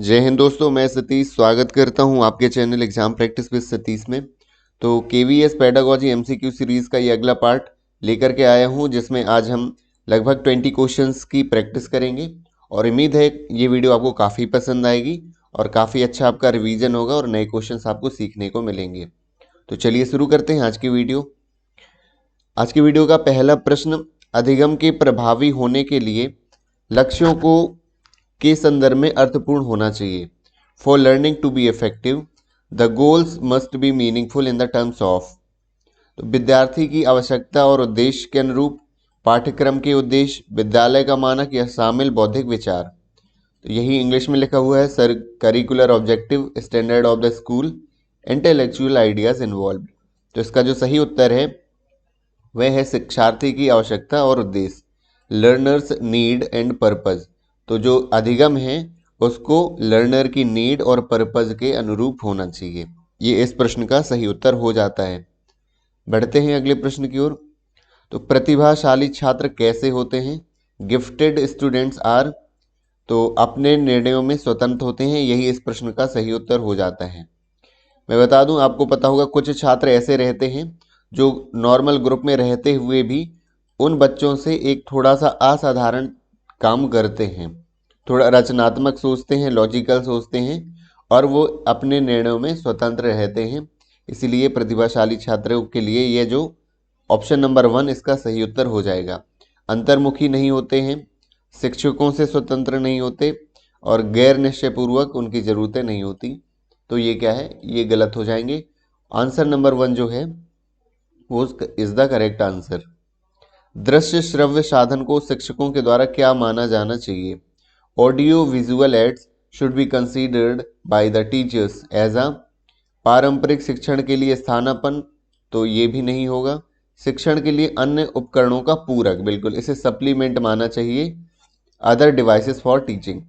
जय हिंद दोस्तों, मैं सतीश स्वागत करता हूं आपके channel exam practice with Satish में। तो केवीएस पेडागोजी एमसीक्यू सीरीज का ये अगला पार्ट लेकर के आया हूं, जिसमें आज हम लगभग 20 क्वेश्चंस की प्रैक्टिस करेंगे और उम्मीद है ये वीडियो आपको काफ़ी पसंद आएगी और काफ़ी अच्छा आपका रिवीजन होगा और नए क्वेश्चंस आपको सीखने को मिलेंगे। तो चलिए शुरू करते हैं आज की वीडियो। आज की वीडियो का पहला प्रश्न, अधिगम के प्रभावी होने के लिए लक्ष्यों को के संदर्भ में अर्थपूर्ण होना चाहिए। For learning to be effective the goals must be meaningful in the terms of. तो विद्यार्थी की आवश्यकता और उद्देश्य के अनुरूप पाठ्यक्रम के उद्देश्य, विद्यालय का मानक या शामिल बौद्धिक विचार। तो यही इंग्लिश में लिखा हुआ है, sir curricular objective, standard of the school, intellectual ideas involve. तो इसका जो सही उत्तर है वह है शिक्षार्थी की आवश्यकता और उद्देश्य, लर्नर्स नीड एंड पर्पज। तो जो अधिगम है उसको लर्नर की नीड और पर्पज के अनुरूप होना चाहिए। ये इस प्रश्न का सही उत्तर हो जाता है। बढ़ते हैं अगले प्रश्न की ओर। तो प्रतिभाशाली छात्र कैसे होते हैं? Gifted students are. तो अपने निर्णयों में स्वतंत्र होते हैं, यही इस प्रश्न का सही उत्तर हो जाता है। मैं बता दूं, आपको पता होगा कुछ छात्र ऐसे रहते हैं जो नॉर्मल ग्रुप में रहते हुए भी उन बच्चों से एक थोड़ा सा असाधारण काम करते हैं, थोड़ा रचनात्मक सोचते हैं, लॉजिकल सोचते हैं और वो अपने निर्णयों में स्वतंत्र रहते हैं। इसीलिए प्रतिभाशाली छात्रों के लिए ये जो ऑप्शन नंबर 1 इसका सही उत्तर हो जाएगा। अंतर्मुखी नहीं होते हैं, शिक्षकों से स्वतंत्र नहीं होते और गैर निश्चयपूर्वक उनकी ज़रूरतें नहीं होती। तो ये क्या है, ये गलत हो जाएंगे। आंसर नंबर 1 जो है वो इज द करेक्ट आंसर। दृश्य श्रव्य साधन को शिक्षकों के द्वारा क्या माना जाना चाहिए? Audio visual aids should be considered by the teachers as a. पारंपरिक शिक्षण के लिए स्थानापन्न, तो ये भी नहीं होगा। शिक्षण के लिए अन्य उपकरणों का पूरक, बिल्कुल इसे सप्लीमेंट माना चाहिए। अदर डिवाइसेस फॉर टीचिंग,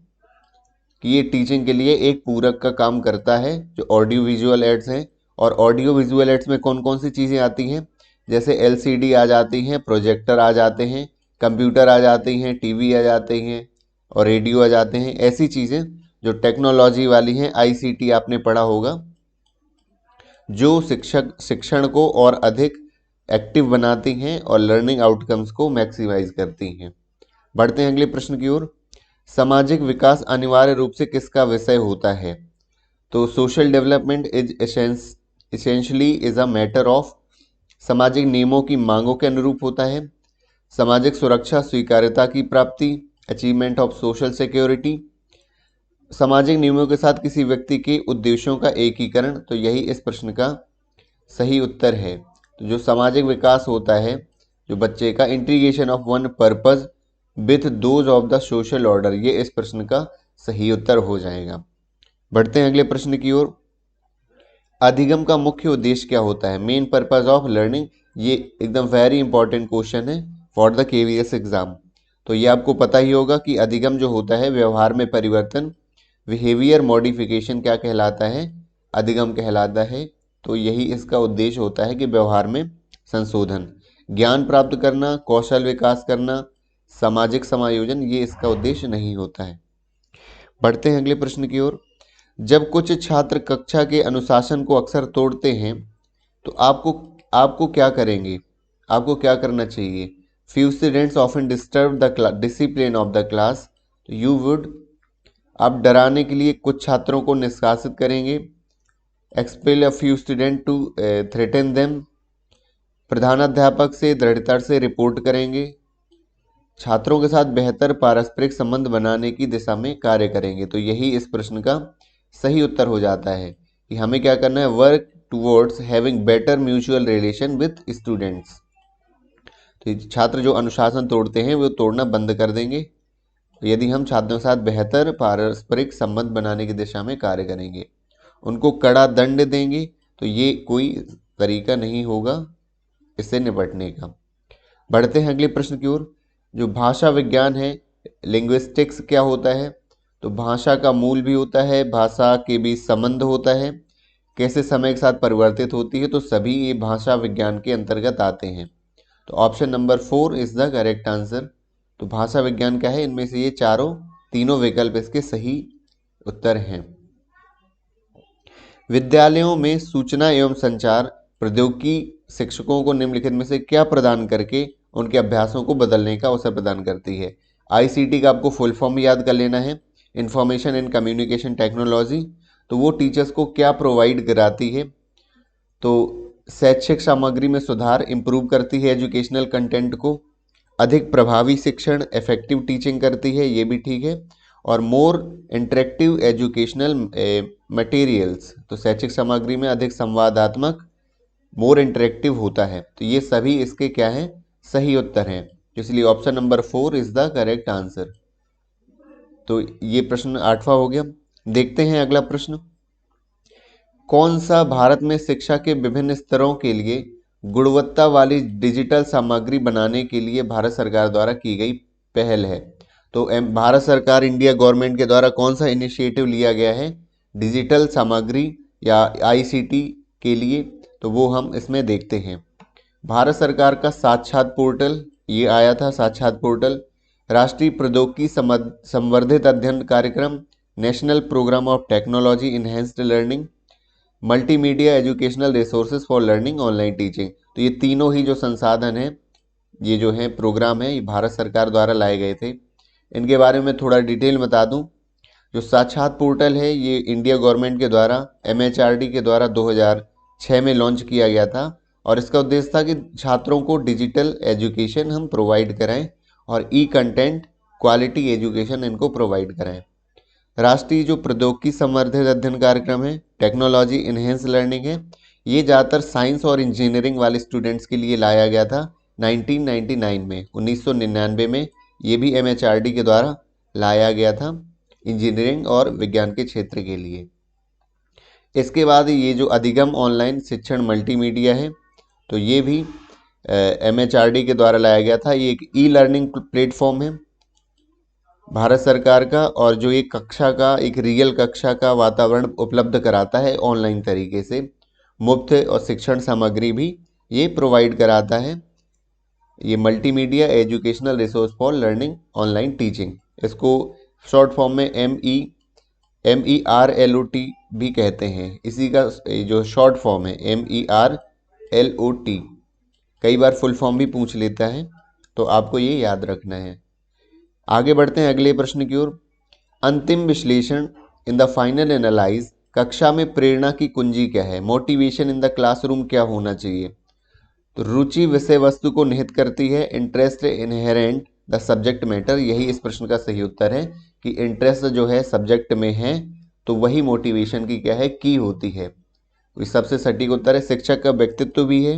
कि ये टीचिंग के लिए एक पूरक का काम करता है जो ऑडियो विजुअल एड्स हैं। और ऑडियो विजुअल एड्स में कौन कौन सी चीज़ें आती हैं? जैसे एलसीडी आ जाती हैं, प्रोजेक्टर आ जाते हैं, कंप्यूटर आ जाती हैं, टीवी आ जाते हैं और रेडियो आ जाते हैं। ऐसी चीज़ें जो टेक्नोलॉजी वाली हैं, आईसीटी आपने पढ़ा होगा, जो शिक्षण को और अधिक एक्टिव बनाती हैं और लर्निंग आउटकम्स को मैक्सिमाइज करती हैं। बढ़ते हैं अगले प्रश्न की ओर। सामाजिक विकास अनिवार्य रूप से किसका विषय होता है? तो social development is essentially is a matter of. सामाजिक नियमों की मांगों के अनुरूप होता है। सामाजिक सुरक्षा, स्वीकार्यता की प्राप्ति, अचीवमेंट ऑफ सोशल सिक्योरिटी। सामाजिक नियमों के साथ किसी व्यक्ति के उद्देश्यों का एकीकरण, तो यही इस प्रश्न का सही उत्तर है। तो जो सामाजिक विकास होता है जो बच्चे का, integration of one purpose with those of the social order, ये इस प्रश्न का सही उत्तर हो जाएगा। बढ़ते हैं अगले प्रश्न की ओर। अधिगम का मुख्य उद्देश्य क्या होता है? मेन पर्पज ऑफ लर्निंग, ये एकदम वेरी इंपॉर्टेंट क्वेश्चन है फॉर द केवीएस एग्जाम। तो ये आपको पता ही होगा कि अधिगम जो होता है व्यवहार में परिवर्तन, बिहेवियर मॉडिफिकेशन क्या कहलाता है? अधिगम कहलाता है। तो यही इसका उद्देश्य होता है कि व्यवहार में संशोधन, ज्ञान प्राप्त करना, कौशल विकास करना, सामाजिक समायोजन, ये इसका उद्देश्य नहीं होता है। बढ़ते हैं अगले प्रश्न की ओर। जब कुछ छात्र कक्षा के अनुशासन को अक्सर तोड़ते हैं तो आपको आपको क्या करेंगे? आपको क्या करना चाहिए? Few students often disturb the discipline of the class, तो यू वुड, आप डराने के लिए कुछ छात्रों को निष्कासित करेंगे। Expel a few student to threaten them, प्रधानाध्यापक से दृढ़ता से रिपोर्ट करेंगे। छात्रों के साथ बेहतर पारस्परिक संबंध बनाने की दिशा में कार्य करेंगे। तो यही इस प्रश्न का सही उत्तर हो जाता है कि हमें क्या करना है, work towards having better mutual relation with students. तो छात्र जो अनुशासन तोड़ते हैं वो तोड़ना बंद कर देंगे। तो यदि हम छात्रों के साथ बेहतर पारस्परिक संबंध बनाने की दिशा में कार्य करेंगे, उनको कड़ा दंड देंगे, तो ये कोई तरीका नहीं होगा इससे निपटने का। बढ़ते हैं अगले प्रश्न की ओर। जो भाषा विज्ञान है, लिंग्विस्टिक्स, क्या होता है? तो भाषा का मूल भी होता है, भाषा के बीच संबंध होता है, कैसे समय के साथ परिवर्तित होती है, तो सभी ये भाषा विज्ञान के अंतर्गत आते हैं। तो option number 4 is the correct answer. तो भाषा विज्ञान क्या है? इनमें से ये तीनों विकल्प इसके सही उत्तर हैं। विद्यालयों में सूचना एवं संचार प्रौद्योगिकी शिक्षकों को निम्नलिखित में से क्या प्रदान करके उनके अभ्यासों को बदलने का अवसर प्रदान करती है? आईसीटी का आपको फुल फॉर्म याद कर लेना है, इंफॉर्मेशन एंड कम्युनिकेशन टेक्नोलॉजी। तो वो टीचर्स को क्या प्रोवाइड कराती है? तो शैक्षिक सामग्री में सुधार, इंप्रूव करती है एजुकेशनल कंटेंट को, अधिक प्रभावी शिक्षण, इफेक्टिव टीचिंग करती है, ये भी ठीक है, और मोर इंटरेक्टिव एजुकेशनल मटेरियल्स, तो शैक्षिक सामग्री में अधिक संवादात्मक, मोर इंटरेक्टिव होता है। तो ये सभी इसके क्या हैं? सही उत्तर हैं। इसलिए option number 4 is the correct answer. तो ये प्रश्न 8वां हो गया। देखते हैं अगला प्रश्न। कौन सा भारत में शिक्षा के विभिन्न स्तरों के लिए गुणवत्ता वाली डिजिटल सामग्री बनाने के लिए भारत सरकार द्वारा की गई पहल है? तो भारत सरकार, इंडिया गवर्नमेंट के द्वारा कौन सा इनिशिएटिव लिया गया है डिजिटल सामग्री या आईसीटी के लिए? तो वो हम इसमें देखते हैं। भारत सरकार का साक्षात पोर्टल, ये आया था साक्षात पोर्टल, राष्ट्रीय प्रौद्योगिकी संवर्धित अध्ययन कार्यक्रम, national programme of technology enhanced learning, multimedia educational resources for learning, online teaching. तो ये तीनों ही जो संसाधन हैं, ये जो है प्रोग्राम है, ये भारत सरकार द्वारा लाए गए थे। इनके बारे में थोड़ा डिटेल बता दूं। जो साक्षात पोर्टल है ये इंडिया गवर्नमेंट के द्वारा एमएचआरडी के द्वारा 2006 में लॉन्च किया गया था और इसका उद्देश्य था कि छात्रों को डिजिटल एजुकेशन हम प्रोवाइड कराएं और ई कंटेंट क्वालिटी एजुकेशन इनको प्रोवाइड कराएं। राष्ट्रीय जो प्रौद्योगिकी संवर्धित अध्ययन कार्यक्रम है, टेक्नोलॉजी इनहेंस लर्निंग है, ये ज़्यादातर साइंस और इंजीनियरिंग वाले स्टूडेंट्स के लिए लाया गया था 1999 में, 1999 में ये भी एमएचआरडी के द्वारा लाया गया था इंजीनियरिंग और विज्ञान के क्षेत्र के लिए। इसके बाद ये जो अधिगम ऑनलाइन शिक्षण मल्टीमीडिया है, तो ये भी एमएचआरडी के द्वारा लाया गया था। ये एक ई लर्निंग प्लेटफॉर्म है भारत सरकार का, और जो एक कक्षा का, एक रियल कक्षा का वातावरण उपलब्ध कराता है ऑनलाइन तरीके से। मुफ्त और शिक्षण सामग्री भी ये प्रोवाइड कराता है। ये multimedia educational resource for learning online teaching, इसको शॉर्ट फॉर्म में MERLOT भी कहते हैं। इसी का जो शॉर्ट फॉर्म है MERLOT, कई बार फुल फॉर्म भी पूछ लेता है, तो आपको ये याद रखना है। आगे बढ़ते हैं अगले प्रश्न की ओर। अंतिम विश्लेषण, इन द फाइनल एनालाइज, कक्षा में प्रेरणा की कुंजी क्या है? मोटिवेशन इन द क्लासरूम क्या होना चाहिए? तो रुचि विषय वस्तु को निहित करती है, interest inherent the subject matter, यही इस प्रश्न का सही उत्तर है कि इंटरेस्ट जो है सब्जेक्ट में है, तो वही मोटिवेशन की क्या है? की होती है। तो सबसे सटीक उत्तर है। शिक्षक का व्यक्तित्व भी है,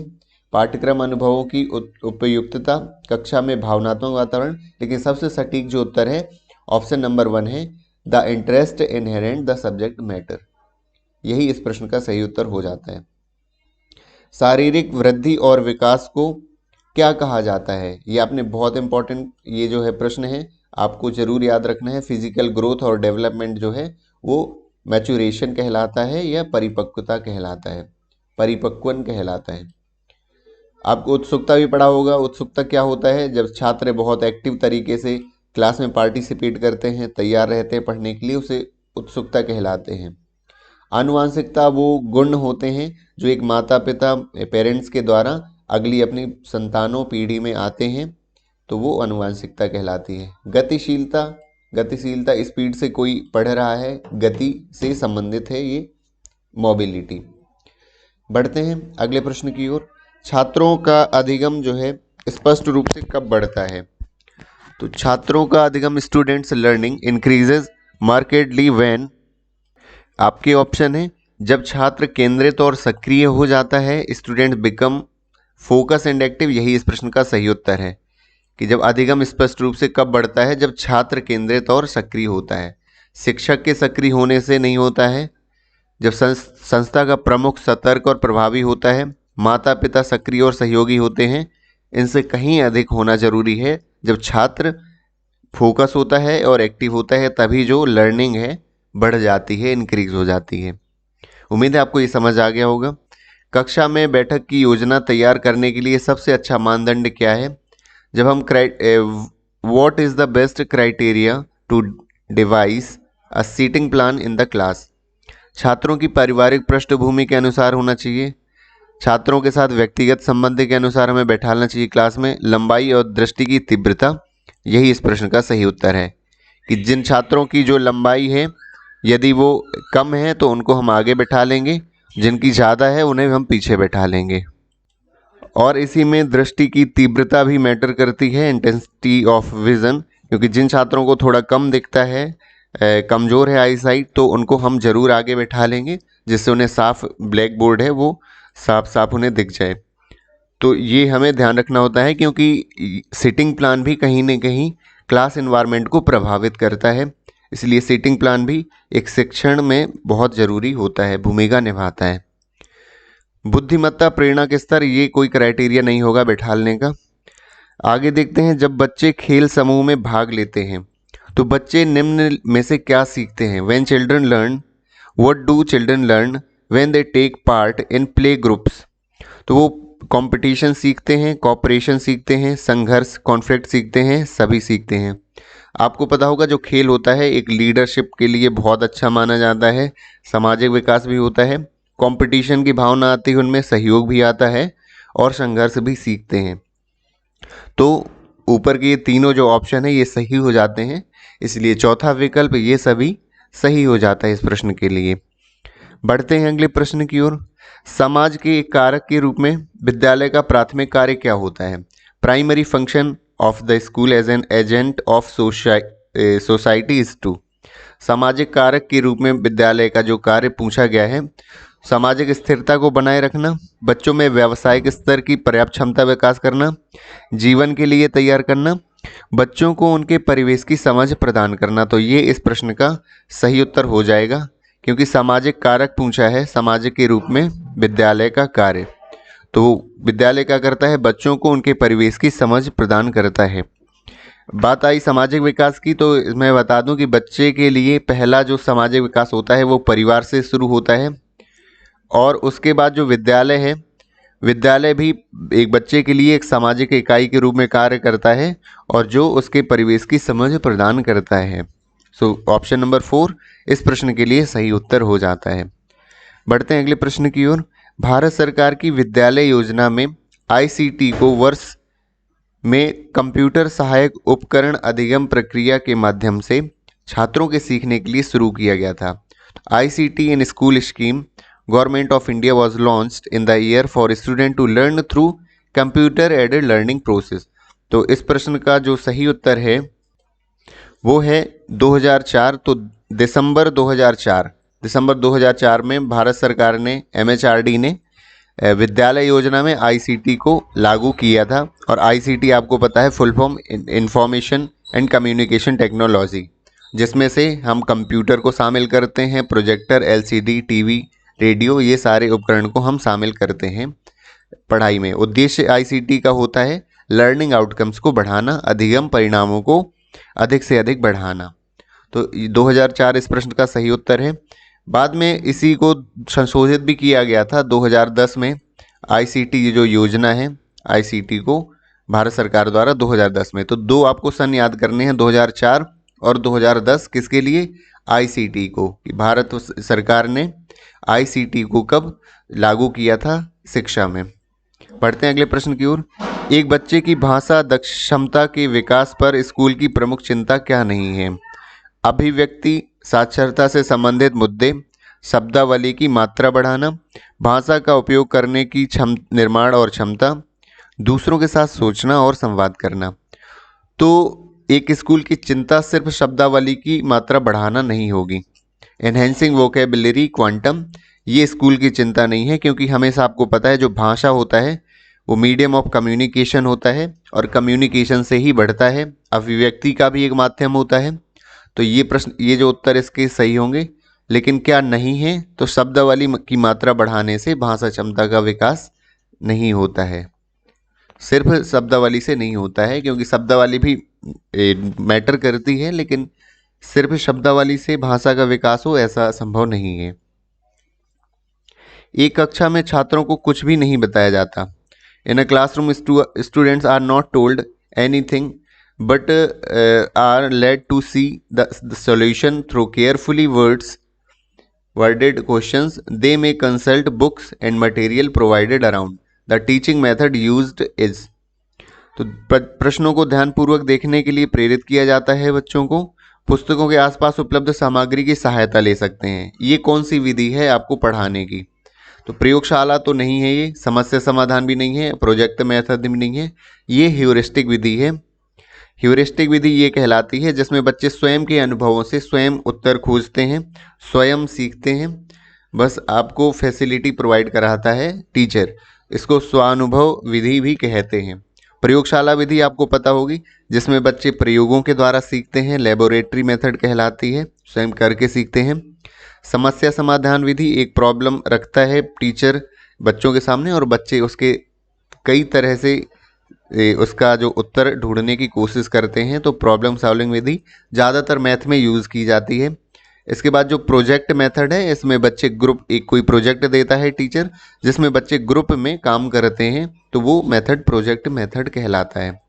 पाठ्यक्रम अनुभवों की उपयुक्तता, कक्षा में भावनात्मक वातावरण, लेकिन सबसे सटीक जो उत्तर है ऑप्शन नंबर 1 है, the interest inherent the subject matter, यही इस प्रश्न का सही उत्तर हो जाता है। शारीरिक वृद्धि और विकास को क्या कहा जाता है? ये आपने बहुत इंपॉर्टेंट ये जो है प्रश्न है, आपको जरूर याद रखना है। फिजिकल ग्रोथ और डेवलपमेंट जो है वो मैच्योरेशन कहलाता है या परिपक्वता कहलाता है, परिपक्वन कहलाता है। आपको उत्सुकता भी पढ़ा होगा। उत्सुकता क्या होता है? जब छात्र बहुत एक्टिव तरीके से क्लास में पार्टिसिपेट करते हैं, तैयार रहते हैं पढ़ने के लिए, उसे उत्सुकता कहलाते हैं। आनुवांशिकता वो गुण होते हैं जो एक माता पिता पेरेंट्स के द्वारा अगली अपनी संतानों पीढ़ी में आते हैं, तो वो आनुवांशिकता कहलाती है। गतिशीलता, गतिशीलता स्पीड से कोई पढ़ रहा है, गति से संबंधित है ये मोबिलिटी। बढ़ते हैं अगले प्रश्न की ओर। छात्रों का अधिगम जो है स्पष्ट रूप से कब बढ़ता है? तो छात्रों का अधिगम, students learning increases markedly when, आपके ऑप्शन है जब छात्र केंद्रित और सक्रिय हो जाता है, student become focus and active, यही इस प्रश्न का सही उत्तर है कि जब अधिगम स्पष्ट रूप से कब बढ़ता है? जब छात्र केंद्रित और सक्रिय होता है। शिक्षक के सक्रिय होने से नहीं होता है। जब संस्था का प्रमुख सतर्क और प्रभावी होता है, माता पिता सक्रिय और सहयोगी होते हैं, इनसे कहीं अधिक होना जरूरी है। जब छात्र फोकस होता है और एक्टिव होता है, तभी जो लर्निंग है बढ़ जाती है, इंक्रीज हो जाती है। उम्मीद है आपको ये समझ आ गया होगा। कक्षा में बैठक की योजना तैयार करने के लिए सबसे अच्छा मानदंड क्या है? जब हम what is the best criteria to devise a seating plan in the class. छात्रों की पारिवारिक पृष्ठभूमि के अनुसार होना चाहिए। छात्रों के साथ व्यक्तिगत संबंध के अनुसार हमें बैठाना चाहिए क्लास में। लंबाई और दृष्टि की तीव्रता, यही इस प्रश्न का सही उत्तर है कि जिन छात्रों की जो लंबाई है यदि वो कम है तो उनको हम आगे बैठा लेंगे, जिनकी ज़्यादा है उन्हें हम पीछे बैठा लेंगे। और इसी में दृष्टि की तीव्रता भी मैटर करती है, इंटेंसिटी ऑफ विजन, क्योंकि जिन छात्रों को थोड़ा कम दिखता है, कमज़ोर है आई साइट, तो उनको हम जरूर आगे बैठा लेंगे जिससे उन्हें साफ ब्लैक बोर्ड है वो साफ साफ उन्हें दिख जाए। तो ये हमें ध्यान रखना होता है क्योंकि सीटिंग प्लान भी कहीं ना कहीं क्लास एनवायरनमेंट को प्रभावित करता है, इसलिए सीटिंग प्लान भी एक शिक्षण में बहुत ज़रूरी होता है, भूमिका निभाता है। बुद्धिमत्ता, प्रेरणा के स्तर, ये कोई क्राइटेरिया नहीं होगा बैठालने का। आगे देखते हैं, जब बच्चे खेल समूह में भाग लेते हैं तो बच्चे निम्न में से क्या सीखते हैं? When children learn, what do children learn when they take part in play groups? तो वो कंपटीशन सीखते हैं, कॉपरेशन सीखते हैं, संघर्ष कॉन्फ्लिक्ट सीखते हैं, सभी सीखते हैं। आपको पता होगा जो खेल होता है एक लीडरशिप के लिए बहुत अच्छा माना जाता है, सामाजिक विकास भी होता है, कंपटीशन की भावना आती है, उनमें सहयोग भी आता है और संघर्ष भी सीखते हैं। तो ऊपर के ये तीनों जो ऑप्शन है ये सही हो जाते हैं, इसलिए चौथा विकल्प ये सभी सही हो जाता है इस प्रश्न के लिए। बढ़ते हैं अगले प्रश्न की ओर। समाज के एक कारक के रूप में विद्यालय का प्राथमिक कार्य क्या होता है? Primary function of the school as an agent of society is to. सामाजिक कारक के रूप में विद्यालय का जो कार्य पूछा गया है, सामाजिक स्थिरता को बनाए रखना, बच्चों में व्यावसायिक स्तर की पर्याप्त क्षमता विकास करना, जीवन के लिए तैयार करना, बच्चों को उनके परिवेश की समझ प्रदान करना। तो ये इस प्रश्न का सही उत्तर हो जाएगा क्योंकि सामाजिक कारक पूछा है, सामाजिक के रूप में विद्यालय का कार्य। तो विद्यालय क्या करता है? बच्चों को उनके परिवेश की समझ प्रदान करता है। बात आई सामाजिक विकास की, तो मैं बता दूं कि बच्चे के लिए पहला जो सामाजिक विकास होता है वो परिवार से शुरू होता है और उसके बाद जो विद्यालय है, विद्यालय भी एक बच्चे के लिए एक सामाजिक इकाई के रूप में कार्य करता है और जो उसके परिवेश की समझ प्रदान करता है। सो ऑप्शन नंबर 4 इस प्रश्न के लिए सही उत्तर हो जाता है। बढ़ते हैं अगले प्रश्न की ओर। भारत सरकार की विद्यालय योजना में आईसीटी को वर्ष में कंप्यूटर सहायक उपकरण अधिगम प्रक्रिया के माध्यम से छात्रों के सीखने के लिए शुरू किया गया था। ICT in school scheme government of India was launched in the year for student to learn through computer aided learning process. तो इस प्रश्न का जो सही उत्तर है वो है 2004। तो दिसंबर 2004 में भारत सरकार ने, एमएचआरडी ने विद्यालय योजना में आईसीटी को लागू किया था। और आईसीटी आपको पता है full form information and communication technology, जिसमें से हम कंप्यूटर को शामिल करते हैं, प्रोजेक्टर, एलसीडी, टीवी, रेडियो, ये सारे उपकरण को हम शामिल करते हैं पढ़ाई में। उद्देश्य आईसीटी का होता है लर्निंग आउटकम्स को बढ़ाना, अधिगम परिणामों को अधिक से अधिक बढ़ाना। तो 2004 इस प्रश्न का सही उत्तर है। बाद में इसी को संशोधित भी किया गया था 2010 में। आईसीटी जो योजना है, आईसीटी को भारत सरकार द्वारा 2010 में। तो दो आपको सन याद करने हैं, 2004 और 2010 किसके लिए? आईसीटी को, कि भारत सरकार ने आईसीटी को कब लागू किया था शिक्षा में। पढ़ते हैं अगले प्रश्न की ओर। एक बच्चे की भाषा क्षमता के विकास पर स्कूल की प्रमुख चिंता क्या नहीं है? अभिव्यक्ति, साक्षरता से संबंधित मुद्दे, शब्दावली की मात्रा बढ़ाना, भाषा का उपयोग करने की निर्माण और क्षमता, दूसरों के साथ सोचना और संवाद करना। तो एक स्कूल की चिंता सिर्फ शब्दावली की मात्रा बढ़ाना नहीं होगी। एनहेंसिंग वोकेबलरी, क्वांटम, ये स्कूल की चिंता नहीं है, क्योंकि हमेशा आपको पता है जो भाषा होता है वो मीडियम ऑफ कम्युनिकेशन होता है और कम्युनिकेशन से ही बढ़ता है, अभिव्यक्ति का भी एक माध्यम होता है। तो ये प्रश्न, ये जो उत्तर इसके सही होंगे। लेकिन क्या नहीं है? तो शब्दावली की मात्रा बढ़ाने से भाषा क्षमता का विकास नहीं होता है, सिर्फ शब्दावली से नहीं होता है, क्योंकि शब्दावली भी मैटर करती है, लेकिन सिर्फ शब्दावली से भाषा का विकास हो ऐसा संभव नहीं है। एक कक्षा में छात्रों को कुछ भी नहीं बताया जाता। In a classroom students are not told anything but are led to see the solution through carefully worded questions. They may consult books and material provided around. The teaching method used is। तो प्रश्नों को ध्यानपूर्वक देखने के लिए प्रेरित किया जाता है बच्चों को। पुस्तकों के आसपास उपलब्ध सामग्री की सहायता ले सकते हैं। ये कौन सी विधि है आपको पढ़ाने की? तो प्रयोगशाला तो नहीं है, ये समस्या समाधान भी नहीं है, प्रोजेक्ट मेथड भी नहीं है, ये ह्यूरिस्टिक विधि है। ह्यूरिस्टिक विधि ये कहलाती है जिसमें बच्चे स्वयं के अनुभवों से स्वयं उत्तर खोजते हैं, स्वयं सीखते हैं। बस आपको फैसिलिटी प्रोवाइड कराता है टीचर। इसको स्वानुभव विधि भी कहते हैं। प्रयोगशाला विधि आपको पता होगी, जिसमें बच्चे प्रयोगों के द्वारा सीखते हैं, लेबोरेटरी मेथड कहलाती है, स्वयं करके सीखते हैं। समस्या समाधान विधि एक प्रॉब्लम रखता है टीचर बच्चों के सामने और बच्चे उसके कई तरह से उसका जो उत्तर ढूंढने की कोशिश करते हैं। तो प्रॉब्लम सॉल्विंग विधि ज़्यादातर मैथ में यूज़ की जाती है। इसके बाद जो प्रोजेक्ट मेथड है, इसमें बच्चे ग्रुप एक कोई प्रोजेक्ट देता है टीचर, जिसमें बच्चे ग्रुप में काम करते हैं, तो वो मेथड प्रोजेक्ट मेथड कहलाता है।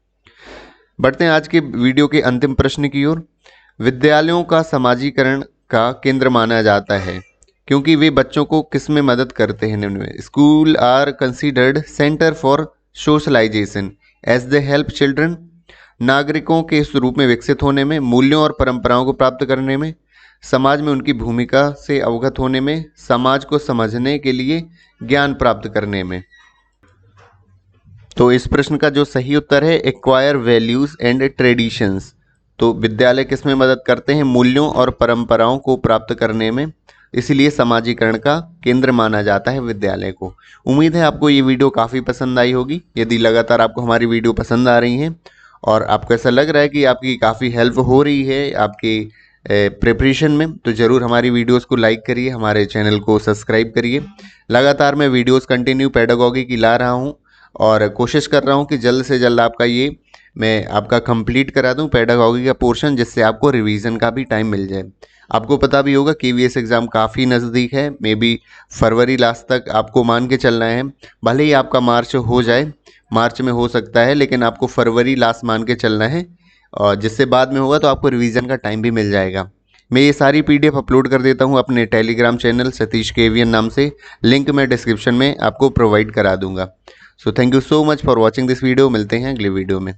बढ़ते हैं आज के वीडियो के अंतिम प्रश्न की ओर। विद्यालयों का समाजीकरण का केंद्र माना जाता है क्योंकि वे बच्चों को किस में मदद करते हैं? निम्न में school are considered centre for socialisation as they help children. नागरिकों के इस रूप में विकसित होने में, मूल्यों और परंपराओं को प्राप्त करने में, समाज में उनकी भूमिका से अवगत होने में, समाज को समझने के लिए ज्ञान प्राप्त करने में। तो इस प्रश्न का जो सही उत्तर है एक्वायर वैल्यूज एंड ट्रेडिशंस। तो विद्यालय किस में मदद करते हैं? मूल्यों और परंपराओं को प्राप्त करने में, इसीलिए समाजीकरण का केंद्र माना जाता है विद्यालय को। उम्मीद है आपको ये वीडियो काफ़ी पसंद आई होगी। यदि लगातार आपको हमारी वीडियो पसंद आ रही हैं और आपको ऐसा लग रहा है कि आपकी काफ़ी हेल्प हो रही है आपके प्रिपरेशन में, तो ज़रूर हमारी वीडियोस को लाइक करिए, हमारे चैनल को सब्सक्राइब करिए। लगातार मैं वीडियोस कंटिन्यू पेडागॉजी की ला रहा हूँ और कोशिश कर रहा हूँ कि जल्द से जल्द आपका ये मैं आपका कंप्लीट करा दूँ पेडागॉजी का पोर्शन, जिससे आपको रिवीजन का भी टाइम मिल जाए। आपको पता भी होगा KVS एग्ज़ाम काफ़ी नज़दीक है, मे बी फरवरी लास्ट तक आपको मान के चलना है। भले ही आपका मार्च हो जाए, मार्च में हो सकता है, लेकिन आपको फरवरी लास्ट मान के चलना है, और जिससे बाद में होगा तो आपको रिवीजन का टाइम भी मिल जाएगा। मैं ये सारी PDF अपलोड कर देता हूँ अपने टेलीग्राम चैनल सतीश KVN नाम से, लिंक मैं डिस्क्रिप्शन में आपको प्रोवाइड करा दूंगा। So thank you so much for watching this video. मिलते हैं अगले वीडियो में।